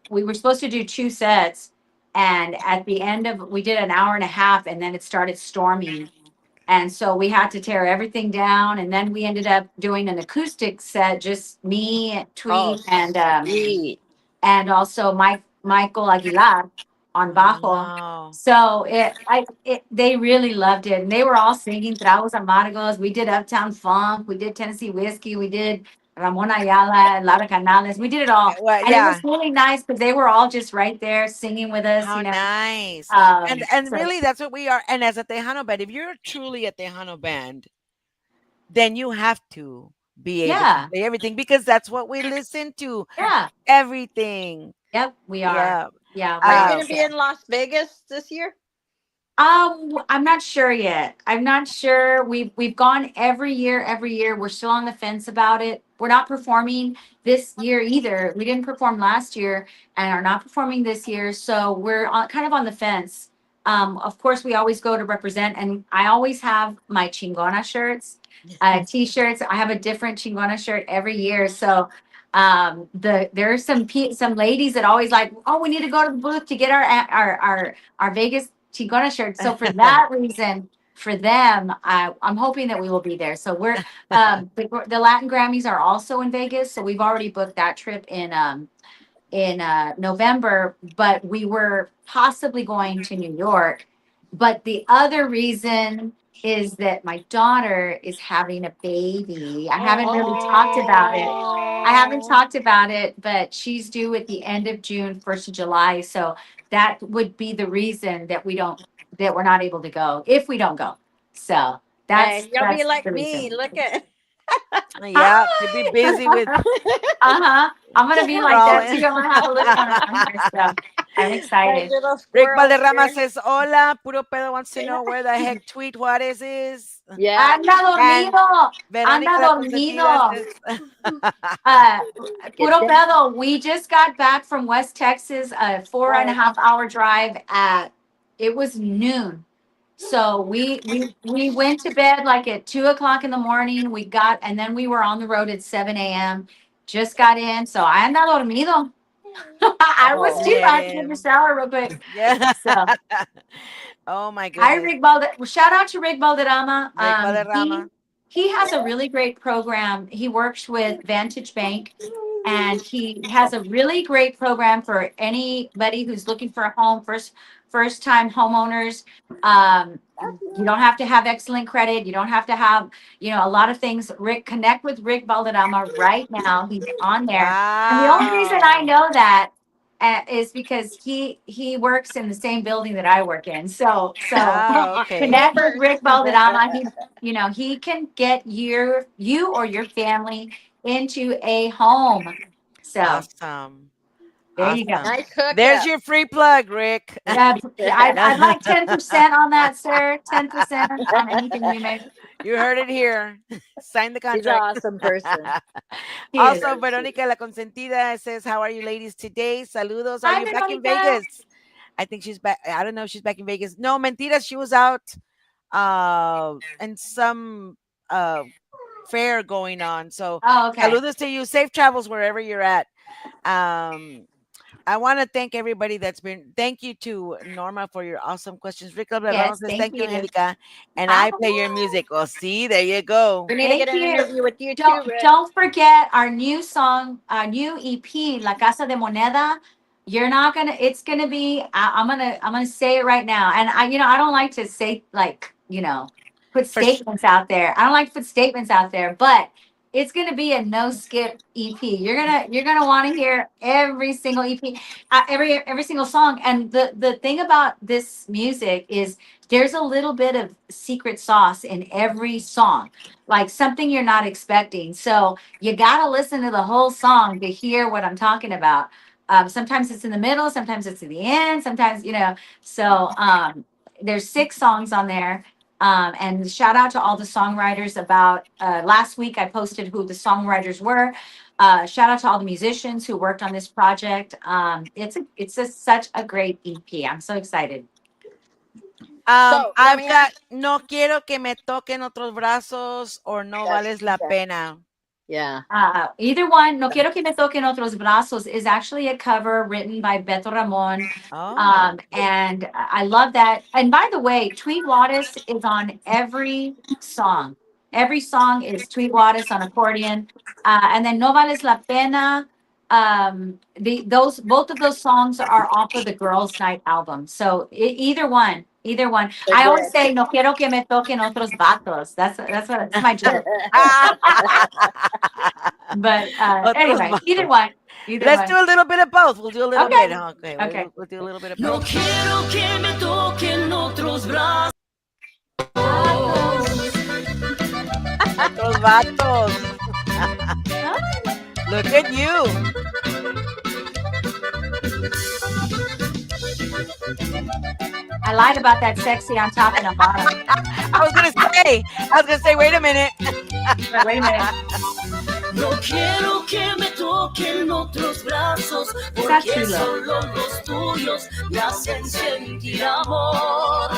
we were supposed to do two sets, and at the end of we did an hour and a half, and then it started storming, and so we had to tear everything down, and then we ended up doing an acoustic set, just me, Oh, Tweet, sweet. and also Michael Aguilar on bajo. Wow. So they really loved it, and they were all singing Tragos Amargos. We did Uptown Funk, we did Tennessee Whiskey, we did Ramon Ayala, Laura Canales. We did it all, Well, and it yeah. was really nice because they were all just right there singing with us. How nice. And So really that's what we are. And as a Tejano band, if you're truly a Tejano band, then you have to be able to yeah, play everything because that's what we listen to. yeah, Everything. yep, we are. Yeah. Yeah, Are we you are. Uh, going to be in Las Vegas this year? I'm not sure yet. I'm not sure. We've gone every year, every year. We're still on the fence about it. We're not performing this year either. We didn't perform last year and are not performing this year. So we're kind of on the fence. Of course, we always go to represent, and I always have my chingona shirts, t-shirts. I have a different chingona shirt every year. So there are some ladies that always like, oh, we need to go to the booth to get our Vegas Chingona shirt. So for that reason, for them, I'm hoping that we will be there. So the Latin Grammys are also in Vegas, so we've already booked that trip in November. But we were possibly going to New York. But the other reason is that my daughter is having a baby. I haven't really talked about it. I haven't Oh, talked about it, but she's due at the end of June, 1st of July. So that would be the reason that we're not able to go if we don't go. So And you'll be that's like the me. reason. Look at yeah, to be Hi. busy with Uh-huh. I'm gonna be like that too. scrolling. I'm gonna have a look on her. So I'm like excited. little Rick squirrels Valderrama here. says, Hola, Puro Pedo wants to know where the heck Tweet Juarez is. Yeah. Anda And dormido. Verónica Anda la Consentida dormido. says, Uh, Get Puro them. pedo. We just got back from West Texas, a four and a Right. half hour drive at, it was noon. So we went to bed like at 2 o'clock in the morning. And then we were on the road at 7 a.m. Just got in. So I anda dormido. I was Oh. too. I had to take a yeah. shower real quick. Yeah. So Oh my hi, goodness. Rick Balder. Shout out to Rick Balderrama. Rick Valderrama. He has a really great program. He works with Vantage Bank, and he has a really great program for anybody who's looking for a home, first time homeowners. You don't have to have excellent credit. You don't have to have, a lot of things. Rick, connect with Rick Balderrama right now. He's on there. And the only reason I Wow. know that is because he works in the same building that I work in. So Ah, okay. connect with Neighbors. Rick Balderrama. He can get you or your family into a home. So Awesome. there you go. Awesome. Nice There's hookup. your free plug, Rick. Yeah, I'd like 10% on that, sir. 10% on anything we make. You heard it here. Sign the He's an contract. awesome person. He is. Also, Veronica La Consentida says, How are you ladies today? Saludos. Are Hi, you back in Veronica. Vegas? I think she's back. I don't know if she's back in Vegas. No, mentira. She was out in some fair going on. So Oh, okay. saludos to you. Safe travels wherever you're at. Um, I want to thank everybody thank you to Norma for your awesome questions. Rick Ramos Yes, says, thank Thank you, you. Angelica. And I play your Oh, music. Oh, see, there you go. We need to get thank an you. interview with you too, Don't Rick. don't forget our new song, our new EP, La Casa de Moneda. You're not gonna. It's gonna be. I'm gonna say it right now. And I don't like to say put For sh- statements out there. I don't like to put statements out there, but it's gonna be a no skip EP. You're gonna want to hear every single EP, every single song. And the thing about this music is there's a little bit of secret sauce in every song, like something you're not expecting. So you got to listen to the whole song to hear what I'm talking about. Sometimes it's in the middle, sometimes it's at the end, sometimes. So there's 6 songs on there. And shout out to all the songwriters. About last week, I posted who the songwriters were. Shout out to all the musicians who worked on this project. Such a great EP. I'm so excited. So let I've me got ask. No quiero que me toquen otros brazos or No vales la That's pena. yeah. Either one, No Quiero Que Me Toquen Otros Brazos is actually a cover written by Beto Ramon. Oh, And I love that. And by the way, Tweet Wattis is on every song. Every song is Tweet Wattis on accordion. And then No Vales La Pena. Both of those songs are off of the Girls Night album. So either one. They're I always good. say No Quiero Que Me Toquen Otros Vatos. That's my joke. But otros anyway, either vatos. one. Either Let's one. do a little bit of both. We'll do a little Okay. bit. Okay, Okay. we'll do a little bit of No both. quiero que me toquen otros brazos. Otros vatos. Look at you. I lied about that sexy on top and on bottom. I was gonna say, wait a minute. Wait a minute. No quiero que me toquen otros brazos, Está porque chulo. solo los tuyos me hacen sentir amor.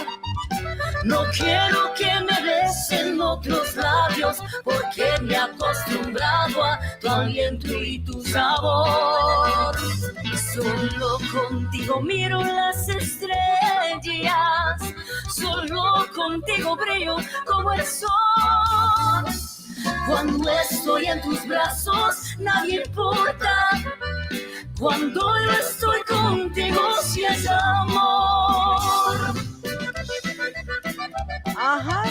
No quiero que me besen otros labios, porque me he acostumbrado a tu aliento y tu sabor. Y solo contigo miro las estrellas, solo contigo brillo como el sol. Cuando estoy en tus brazos, nadie importa. Cuando yo estoy contigo, si es amor. Ajá.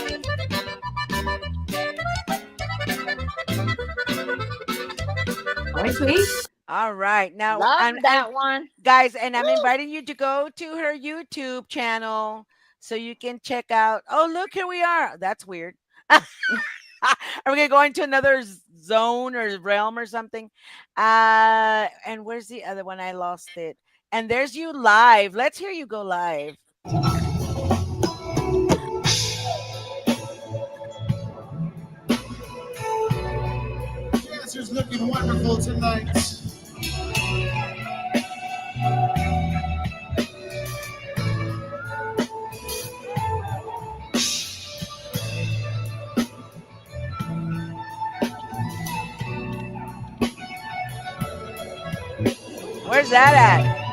Right, sweet? All right. Now, Love and that one. guys, and I'm Woo! inviting you to go to her YouTube channel so you can check out. Oh, look, here we are. That's weird. Are we gonna go into another zone or realm or something? And where's the other one? I lost it. And there's you live. Let's hear you go live. Dancers looking wonderful tonight. Where's that at?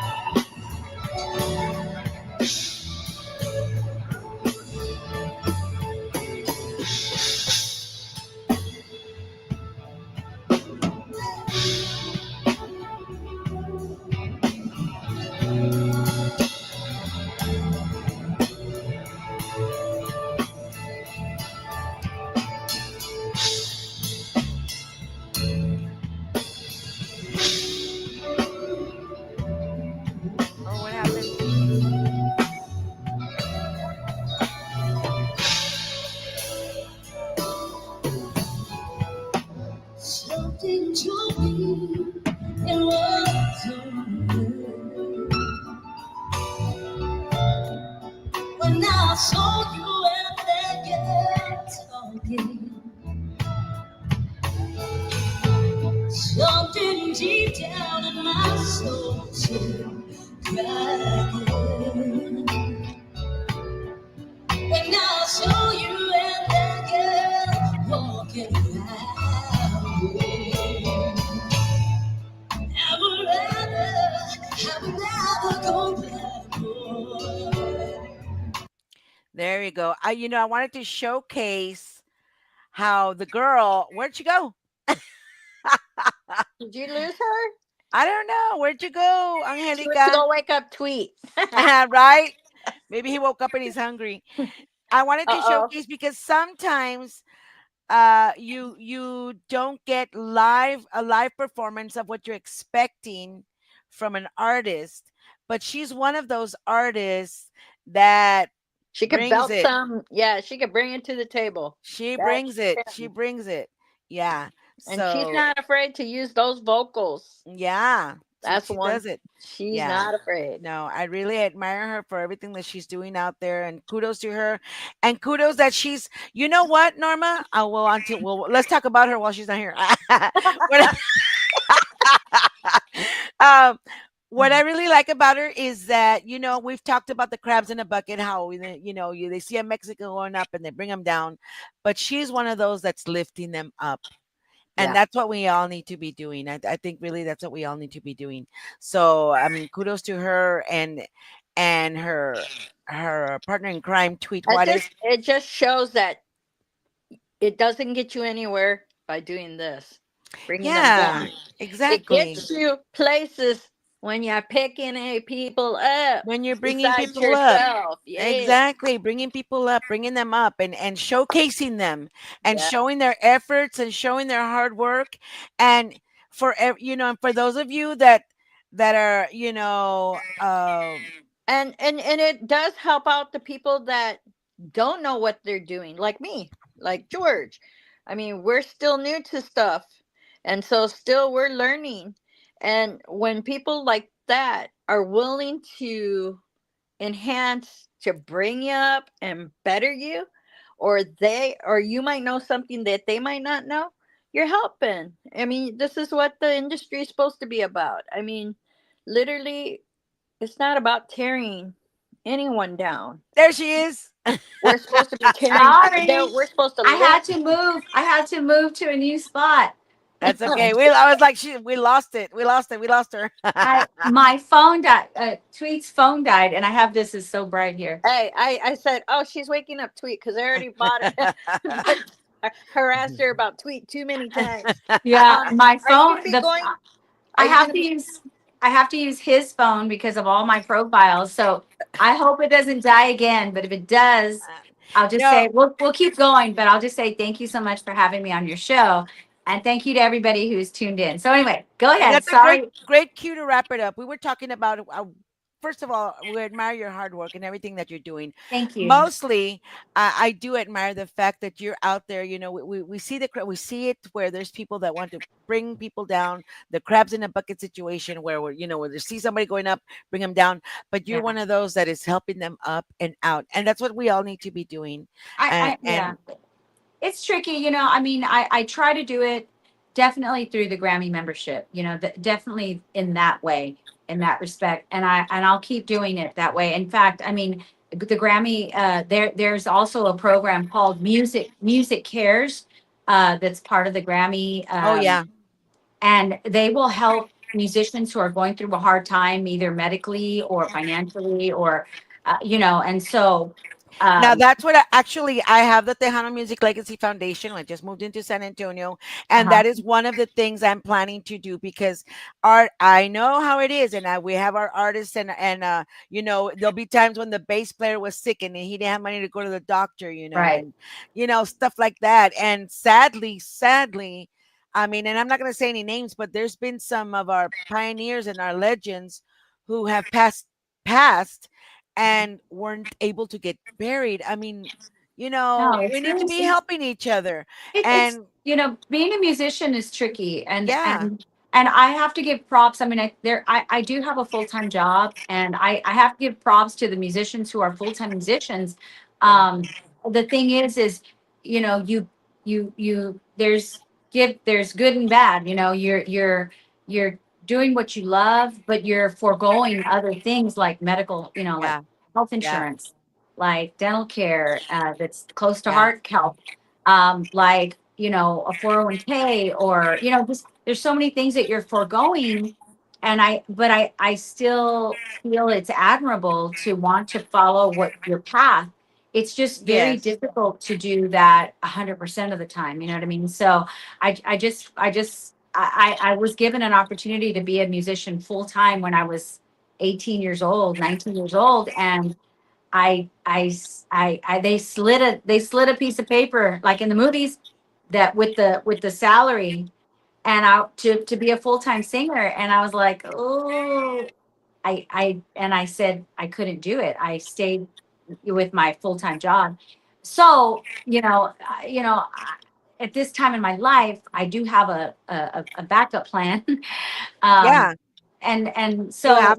Oh, what happened? Something told me it was over. When I saw you and that girl talking, something deep down in my soul said, crying. When I saw you and that girl walking around, I would rather go back home. There you go. I wanted to showcase how the girl. Where'd she go? Did you lose her? I don't know. Where'd you go, She went to Angelica? go wake up Tweet. Right? Maybe he woke up and he's hungry. I wanted to Uh-oh. showcase because sometimes you don't get a live performance of what you're expecting from an artist, but she's one of those artists that She could brings belt it. some. Yeah, she could bring it to the table. She That's brings it. She true. brings it. Yeah. And she's So not afraid to use those vocals. yeah. So That's she one. does it. She's Yeah. not afraid. No, I really admire her for everything that she's doing out there, and kudos to her, and kudos that she's. You know what, Norma? Let's talk about her while she's not here. What, um, what I really like about her is that we've talked about the crabs in a bucket, how they see a Mexican going up and they bring them down, but she's one of those that's lifting them up. And Yeah. that's what we all need to be doing. I think really that's what we all need to be doing. So I mean, kudos to her and her partner in crime, Tweet. What is? It just shows that it doesn't get you anywhere by doing this, bringing them Yeah, down. It exactly. gets you places when you're picking people up When you're bringing besides people up, yourself. Yeah. exactly, bringing people up, bringing them up, and showcasing them, and Yeah. showing their efforts and showing their hard work, and and for those of you that are And it does help out the people that don't know what they're doing, like me, like George. I mean, we're still new to stuff, and so still we're learning. And when people like that are willing to enhance, to bring you up and better you, or you might know something that they might not know, you're helping. I mean, this is what the industry is supposed to be about. I mean, literally, it's not about tearing anyone down. there she is. We're supposed to be tearing. Sorry. We're supposed to I had lift. to move. I had to move to a new spot. That's okay. I was like, we lost it. We lost it. We lost her. I my phone died. Tweet's phone died, and I have this is so bright here. Hey, I said, oh, she's waking up Tweet because I already bought it. Harassed her about Tweet too many times. Yeah, my Are you phone. gonna be going? I Are you have gonna to be? use. I have to use his phone because of all my profiles. So I hope it doesn't die again. But if it does, I'll just no, say we'll keep going. But I'll just say thank you so much for having me on your show. And thank you to everybody who's tuned in. So anyway, go And ahead. that's a great, Sorry. great cue to wrap it up. We were talking about, first of all, we admire your hard work and everything that you're doing. Thank you. Mostly, I do admire the fact that you're out there. You know, we see we see it where there's people that want to bring people down, the crabs in a bucket situation where we're, where they see somebody going up, bring them down. But you're Yeah. one of those that is helping them up and out. And that's what we all need to be doing. Yeah. And It's tricky, I mean, I try to do it definitely through the Grammy membership, definitely in that way, in that respect. And I'll keep doing it that way. In fact, I mean, the Grammy, there's also a program called Music Cares, that's part of the Grammy, oh, yeah. and they will help musicians who are going through a hard time, either medically or financially, or and so, Now um, that's what actually I have the Tejano Music Legacy Foundation. I just moved into San Antonio, and uh-huh, that is one of the things I'm planning to do because art. I know how it is, and we have our artists, and there'll be times when the bass player was sick and he didn't have money to go to the doctor, right, and stuff like that. And sadly, I mean, and I'm not going to say any names, but there's been some of our pioneers and our legends who have passed and weren't able to get buried. I mean, no, we it's need to really, be helping each other. it's And being a musician is tricky, and yeah, I have to give props. I mean, I do have a full-time job, and I have to give props to the musicians who are full-time musicians. yeah, um the thing is you there's good and bad. You're doing what you love, but you're foregoing other things like medical, like yeah, health yeah, insurance, like dental care, that's close to yeah. heart health, like, a 401k, or, just there's so many things that you're foregoing. But I still feel it's admirable to want to follow what your path. It's just very Yes, difficult to do that 100% of the time. You know what I mean? So I was given an opportunity to be a musician full time when I was 18 years old, 19 years old, and they slid a piece of paper like in the movies, that with the salary, and out to be a full-time singer. And I was like, oh, I said I couldn't do it. I stayed with my full-time job. So, at this time in my life, I do have a backup plan. um, yeah. and You have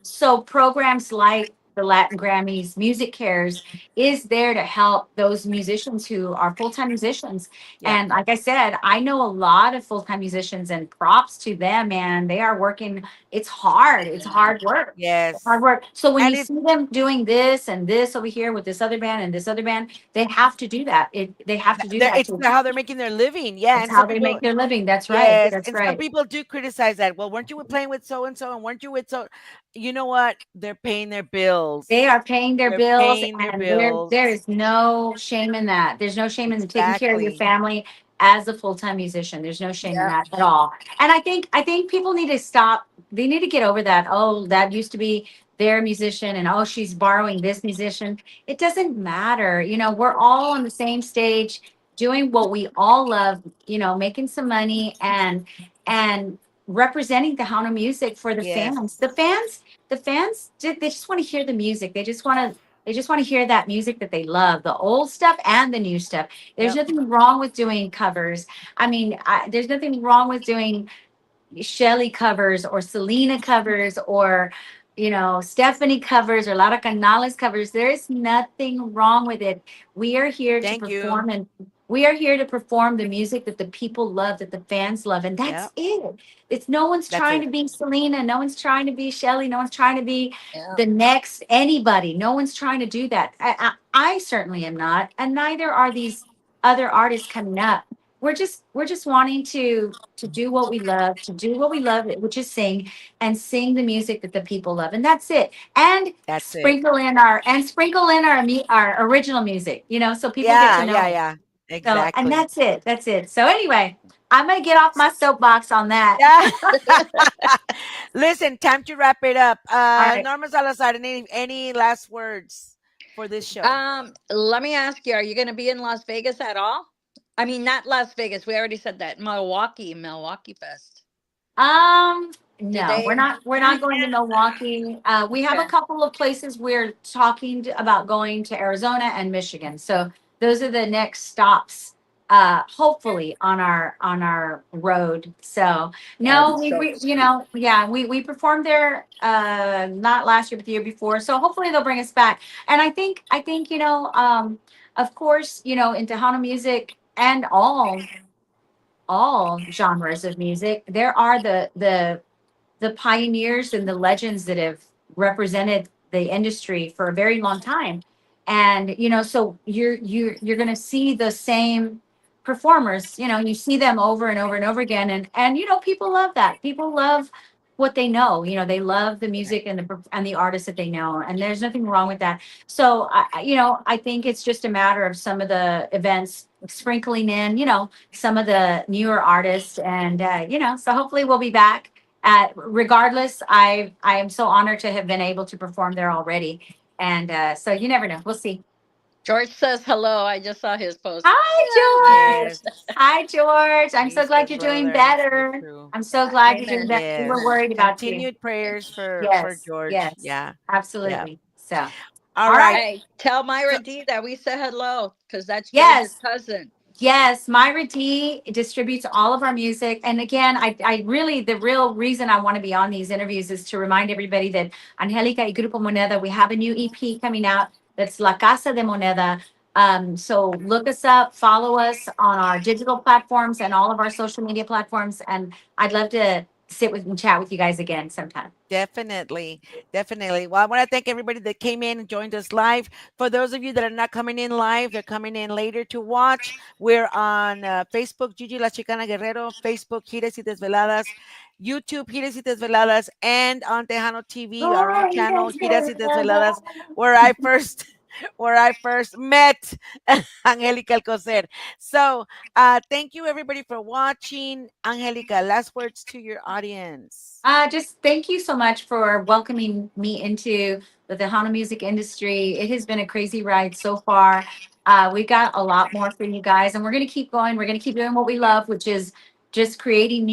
so to. programs like the Latin Grammys, Music Cares, is there to help those musicians who are full-time musicians. Yeah. And like I said, I know a lot of full-time musicians, and props to them, man. They are working. It's hard. It's hard work. Hard Yes. work. So when And you it see them doing this and this over here with this other band and this other band, they have to do that. They have to do that it's too. how they're making their living. Yeah. It's And how some they people, make their living. That's right. yes, That's and some right. people do criticize that. Well, weren't you playing with so and so, and weren't you with so? You know what? They're paying their They bills. are paying their They're bills, paying their and there bills. is no shame in that. There's no shame in taking care of your Exactly. family as a full-time musician. There's no shame in Yep. that at all. And I think people need to stop. They need to get over that. Oh, that used to be their musician, and oh, she's borrowing this musician. It doesn't matter. We're all on the same stage doing what we all love, making some money, and representing the Hana music for the Yes. fans. The fans, they just want to hear the music. They just want to hear that music that they love, the old stuff and the new stuff. There's Yep. nothing wrong with doing covers. I mean, there's nothing wrong with doing Shelly covers, or Selena covers, or Stephanie covers, or Lara Canales covers. There's nothing wrong with it. We are here to Thank you. perform, and we are here to perform the music that the people love, that the fans love, and that's Yep. it. It's No one's That's trying it. to be Selena, no one's trying to be Shelly, no one's trying to be Yeah. the next anybody. No one's trying to do that. I certainly am not, and neither are these other artists coming up. We're just wanting to do what we love, which is sing, and sing the music that the people love, and that's it. And That's it. sprinkle in our original music, so people get to Yeah. Yeah. know. Yeah. So, and Exactly. that's it. So anyway, I'm gonna get off my soapbox on that. Yeah. Listen, time to wrap it up. All right. Norma Salazar, any last words for this show? Let me ask you, are you going to be in Las Vegas at all? I mean, not Las Vegas. We already said that. Milwaukee Fest. Um, Did no, they? we're not going to Milwaukee. We have a Okay. couple of places we're talking about going to Arizona and Michigan. So those are the next stops, hopefully on our road. So no, That's so you sweet. know, yeah, we performed there not last year but the year before. So hopefully they'll bring us back. And I think, of course, in Tejano music and all genres of music. There are the pioneers and the legends that have represented the industry for a very long time. And so you're going to see the same performers. You see them over and over and over again, and people love that. People love what they know. They love the music and the artists that they know, and there's nothing wrong with that. So I think it's just a matter of some of the events sprinkling in some of the newer artists, and so hopefully we'll be back. Regardless, I am so honored to have been able to perform there already, and so you never know. We'll see. George says hello. I just saw his post. Hi, Yes, George. Hi, George. I'm so he's the glad you're doing brother. So better. true. I'm so glad you're doing Amen. better. We were Yes. worried about you. Continued prayers for Yes, George. yes, Yeah. Yeah. absolutely. So, All all right. right. Hey, tell So Myra D that we said hello because that's George's Yes, cousin. yes, Myra D distributes all of our music. And again, I really, the real reason I want to be on these interviews is to remind everybody that Angelica y Grupo Moneda, we have a new EP coming out that's La Casa de Moneda. So look us up, follow us on our digital platforms and all of our social media platforms. And I'd love to sit with and chat with you guys again sometime. definitely, definitely. Well, I want to thank everybody that came in and joined us live. For those of you that are not coming in live, they're coming in later to watch. We're on Facebook, Gigi La Chicana Guerrero, Facebook, Giras y Desveladas, YouTube, Giras y Desveladas, and on Tejano TV, our own channel, Giras y Desveladas, where I first where I first met Angelica Alcoser. So thank you everybody for watching. Angelica, last words to your audience. Just thank you so much for welcoming me into the Tejano music industry. It has been a crazy ride so far. We've got a lot more for you guys, and we're going to keep going. We're going to keep doing what we love, which is just creating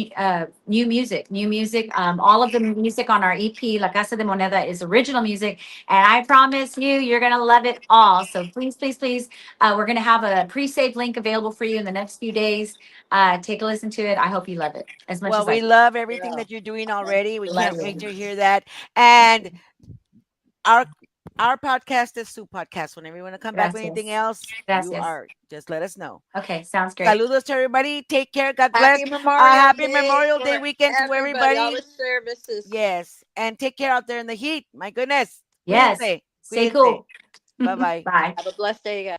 new music, new music. All of the music on our EP, La Casa de Moneda, is original music. And I promise you, you're going to love it all. So please, please, please, we're going to have a pre-saved link available for you in the next few days. Take a listen to it. I hope you love it as much Well, as I we do. love everything Yeah. that you're doing And already. We can't wait blessings. to hear that. And our our podcast is Sue Podcast. Whenever you want to come back with anything Gracias. else, you Gracias. are just let us know. Okay, sounds great. Saludos to everybody. Take care. God bless. Happy Memorial Happy Day Memorial Day for weekend to everybody, all everybody. the services. Yes, and take care out there in the heat. My goodness. Yes. Cuídense. Stay Cuídense. cool. Bye bye. Bye. Have a blessed day, guys.